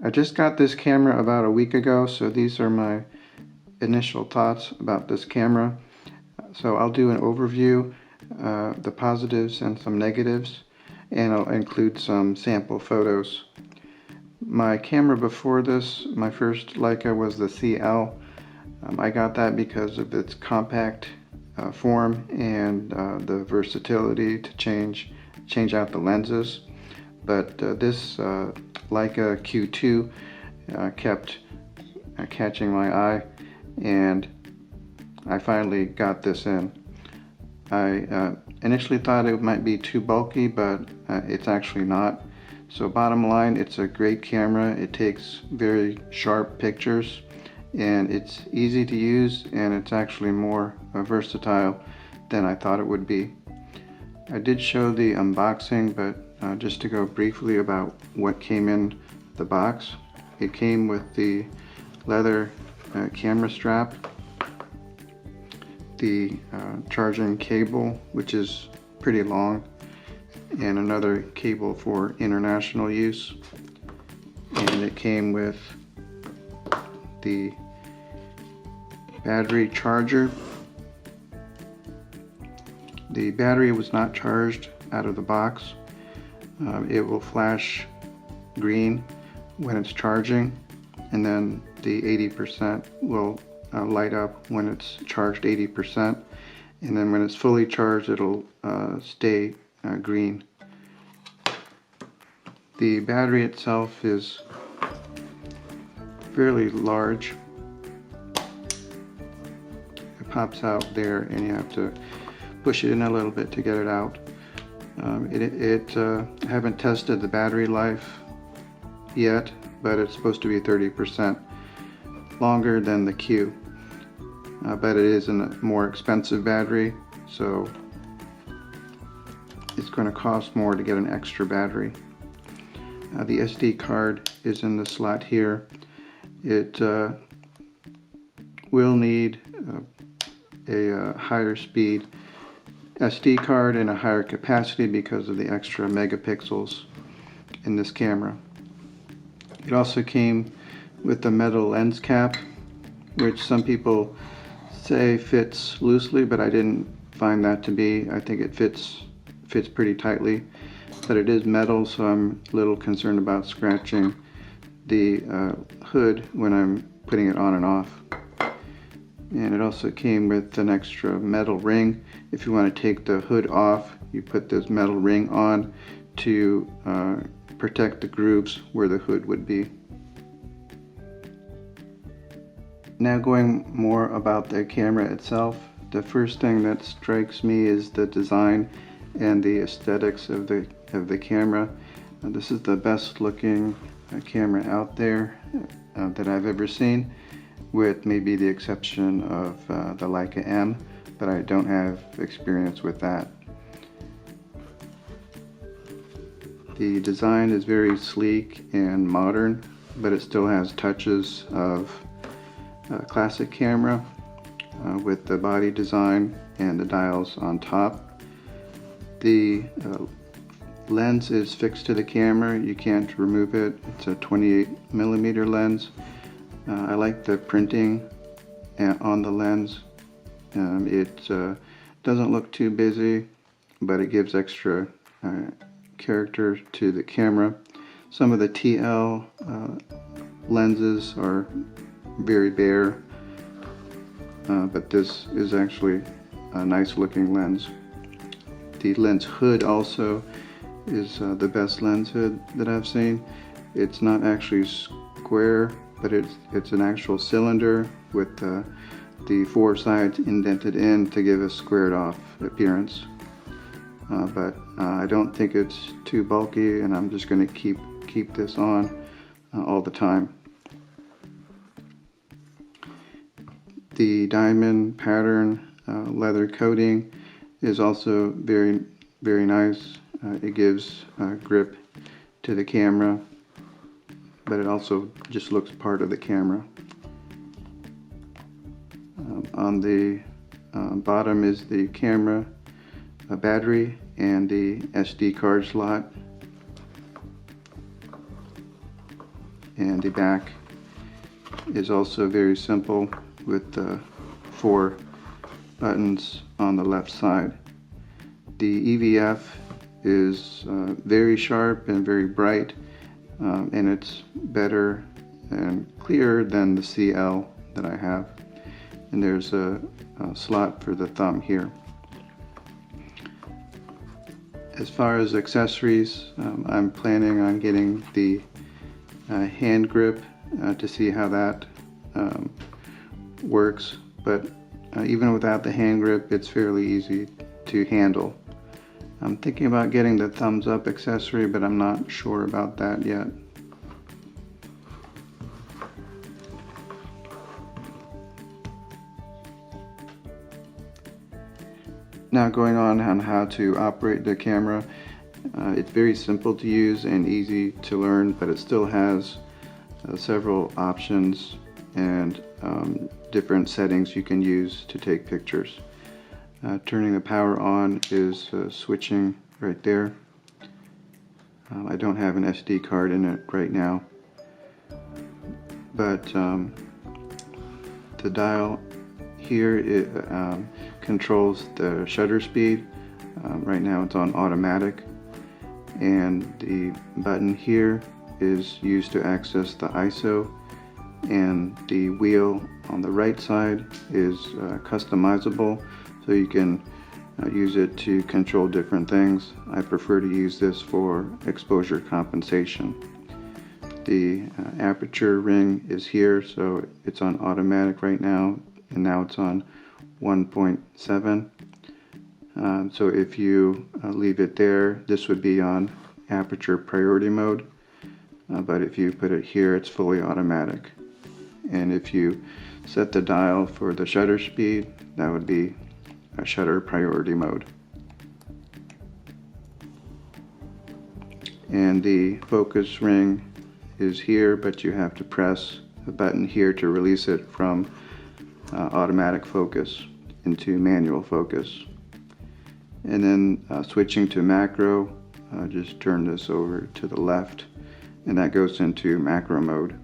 I just got this camera about a week ago, so these are my initial thoughts about this camera. So I'll do an overview, the positives and some negatives, and I'll include some sample photos. My camera before this, my first Leica, was the CL. I got that because of its compact form and the versatility to change out the lenses. But this Leica Q2 kept catching my eye, and I finally got this in. I initially thought it might be too bulky, but it's actually not. So bottom line, it's a great camera. It takes very sharp pictures, and it's easy to use, and it's actually more versatile than I thought it would be. I did show the unboxing, but just to go briefly about what came in the box. It came with the leather camera strap, the charging cable, which is pretty long, and another cable for international use. And it came with the battery charger. The battery was not charged out of the box. It will flash green when it's charging, and then the 80% will light up when it's charged 80%, and then when it's fully charged it'll stay green. The battery itself is fairly large. It pops out there and you have to push it in a little bit to get it out. I haven't tested the battery life yet, but it's supposed to be 30% longer than the Q. But it is a more expensive battery, so it's going to cost more to get an extra battery. The SD card is in the slot here. It will need a higher speed SD card and a higher capacity because of the extra megapixels in this camera. It also came with a metal lens cap, which some people say fits loosely, but I didn't find that to be. I think it fits pretty tightly, but it is metal, so I'm a little concerned about scratching the hood when I'm putting it on and off. And it also came with an extra metal ring. If you want to take the hood off, you put this metal ring on to protect the grooves where the hood would be. Now going more about the camera itself, the first thing that strikes me is the design and the aesthetics of the camera. This is the best looking camera out there that I've ever seen, with maybe the exception of the Leica M, but I don't have experience with that. The design is very sleek and modern, but it still has touches of a classic camera with the body design and the dials on top. The lens is fixed to the camera. You can't remove it. It's a 28mm lens. I like the printing on the lens. It doesn't look too busy, but it gives extra character to the camera. Some of the TL lenses are very bare, but this is actually a nice looking lens. The lens hood also is the best lens hood that I've seen. It's not actually square, but it's an actual cylinder with the four sides indented in to give a squared off appearance. But I don't think it's too bulky, and I'm just going to keep this on all the time. The diamond pattern leather coating is also very, very nice. It gives grip to the camera, but it also just looks part of the camera. On the bottom is the camera battery and the SD card slot. and the back is also very simple with 4 buttons on the left side. The EVF is very sharp and very bright, and it's better and clearer than the CL that I have. And there's a slot for the thumb here. As far as accessories, I'm planning on getting the hand grip to see how that works, but even without the hand grip, it's fairly easy to handle. I'm thinking about getting the thumbs up accessory, but I'm not sure about that yet. Now going on how to operate the camera. It's very simple to use and easy to learn, but it still has several options and different settings you can use to take pictures. Turning the power on is switching right there. I don't have an SD card in it right now, but the dial here controls the shutter speed. Right now it's on automatic, and the button here is used to access the ISO, and the wheel on the right side is customizable, so you can use it to control different things. I prefer to use this for exposure compensation. The aperture ring is here, so it's on automatic right now, and now it's on 1.7. So if you leave it there, this would be on aperture priority mode, but if you put it here, it's fully automatic. And if you set the dial for the shutter speed, that would be a shutter priority mode. And the focus ring is here, but you have to press the button here to release it from automatic focus into manual focus. And then switching to macro, just turn this over to the left, and that goes into macro mode.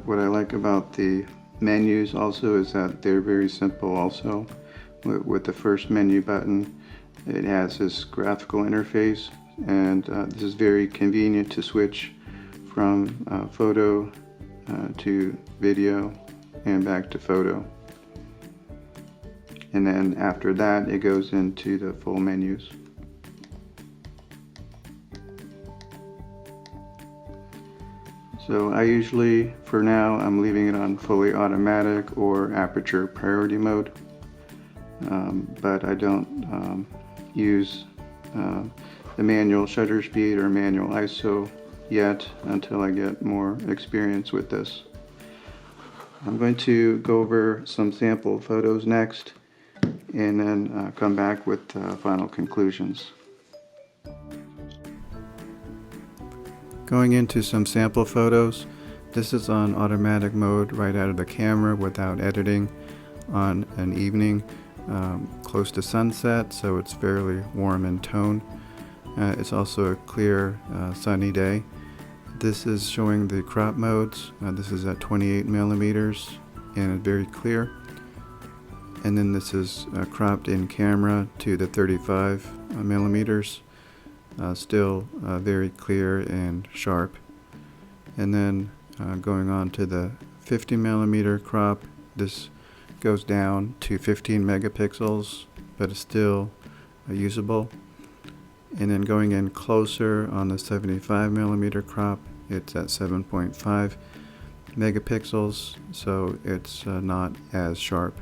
What I like about the menus also is that they're very simple also. With the first menu button, it has this graphical interface, and this is very convenient to switch from photo to video and back to photo. And then after that, it goes into the full menus. So I usually, for now, I'm leaving it on fully automatic or aperture priority mode, but I don't use the manual shutter speed or manual ISO yet until I get more experience with this. I'm going to go over some sample photos next, and then come back with final conclusions. Going into some sample photos, this is on automatic mode right out of the camera without editing on an evening close to sunset, so it's fairly warm in tone. It's also a clear sunny day. This is showing the crop modes. This is at 28 millimeters and very clear. And then this is cropped in camera to the 35 millimeters. Still very clear and sharp. And then going on to the 50 millimeter crop, this goes down to 15 megapixels, but it's still usable. And then going in closer on the 75 millimeter crop, it's at 7.5 megapixels, so it's not as sharp.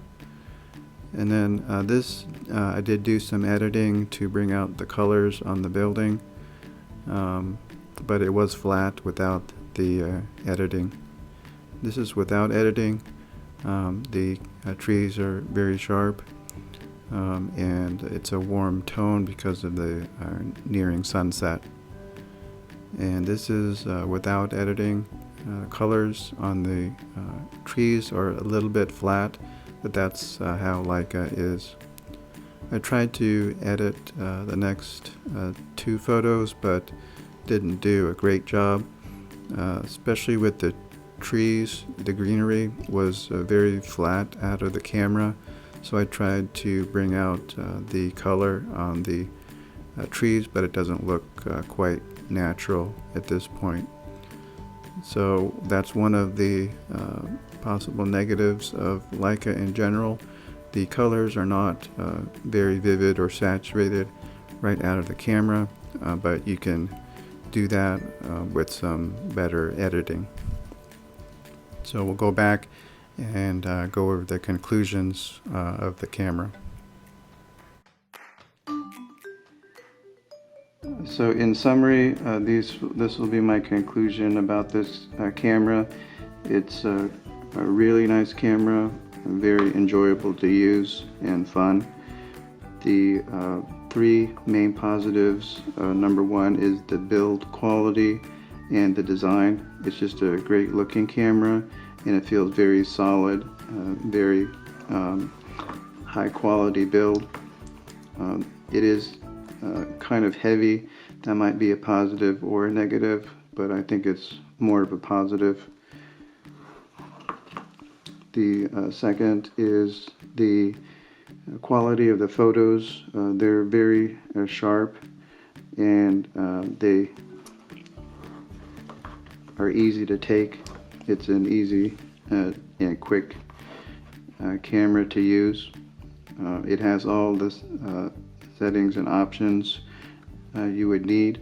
And then this, I did do some editing to bring out the colors on the building, but it was flat without the editing. This is without editing. The trees are very sharp, and it's a warm tone because of the nearing sunset. And this is without editing. Colors on the trees are a little bit flat, but that's how Leica is. I tried to edit the next 2 photos, but didn't do a great job, especially with the trees. The greenery was very flat out of the camera, so I tried to bring out the color on the trees, but it doesn't look quite natural at this point. So that's one of the possible negatives of Leica in general. The colors are not very vivid or saturated right out of the camera, but you can do that with some better editing. So we'll go back and go over the conclusions of the camera. So in summary, this will be my conclusion about this camera. It's a really nice camera, very enjoyable to use and fun. The 3 main positives, number 1 is the build quality and the design. It's just a great looking camera, and it feels very solid, very high quality build. It is kind of heavy. That might be a positive or a negative, but I think it's more of a positive. The second is the quality of the photos. They're very sharp, and they are easy to take. It's an easy and quick camera to use. It has all the settings and options you would need.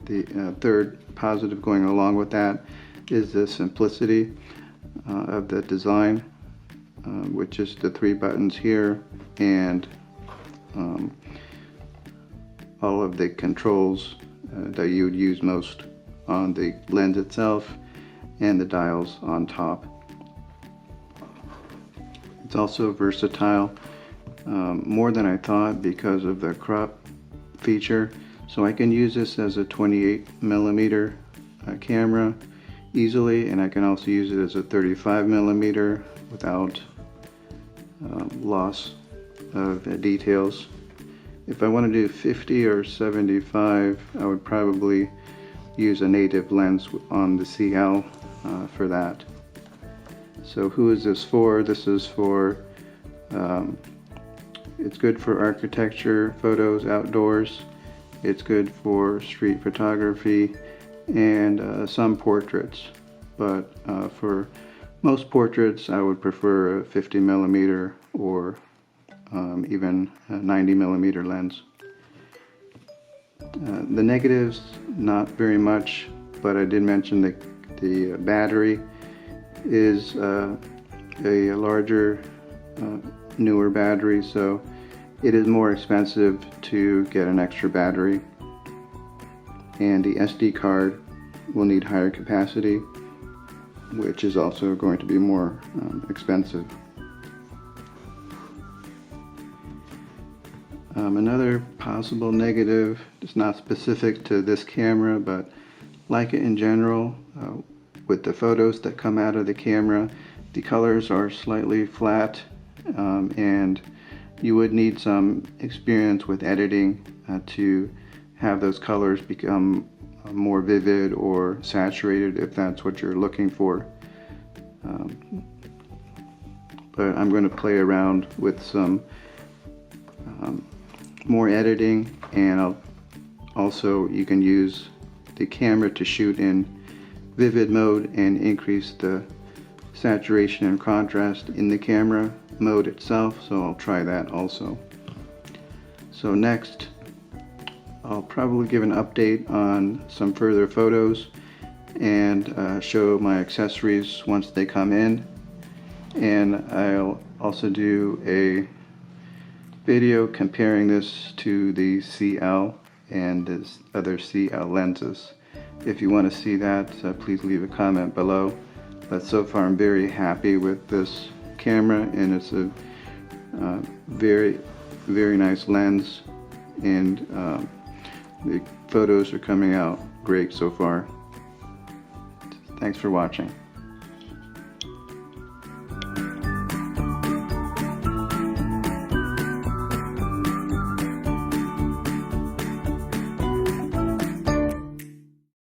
The third positive going along with that is the simplicity of the design, with just the 3 buttons here and all of the controls that you would use most on the lens itself and the dials on top. It's also versatile, more than I thought, because of the crop feature. So I can use this as a 28mm camera easily, and I can also use it as a 35mm without loss of details. If I want to do 50 or 75, I would probably use a native lens on the CL for that. So who is this for? This is for, it's good for architecture photos outdoors. It's good for street photography and some portraits. But for most portraits, I would prefer a 50mm or even a 90mm lens. The negatives, not very much, but I did mention the battery is a larger, newer battery, so it is more expensive to get an extra battery, and the SD card will need higher capacity, which is also going to be more expensive. Another possible negative, it's not specific to this camera, but Leica in general, with the photos that come out of the camera, the colors are slightly flat, and you would need some experience with editing to have those colors become more vivid or saturated, if that's what you're looking for. But I'm going to play around with some more editing, and also you can use the camera to shoot in vivid mode and increase the saturation and contrast in the camera mode itself, so I'll try that also. So next, I'll probably give an update on some further photos and show my accessories once they come in, and I'll also do a video comparing this to the CL and this other CL lenses. If you want to see that, please leave a comment below. But so far I'm very happy with this camera, and it's a very, very nice lens, and the photos are coming out great so far. Thanks for watching.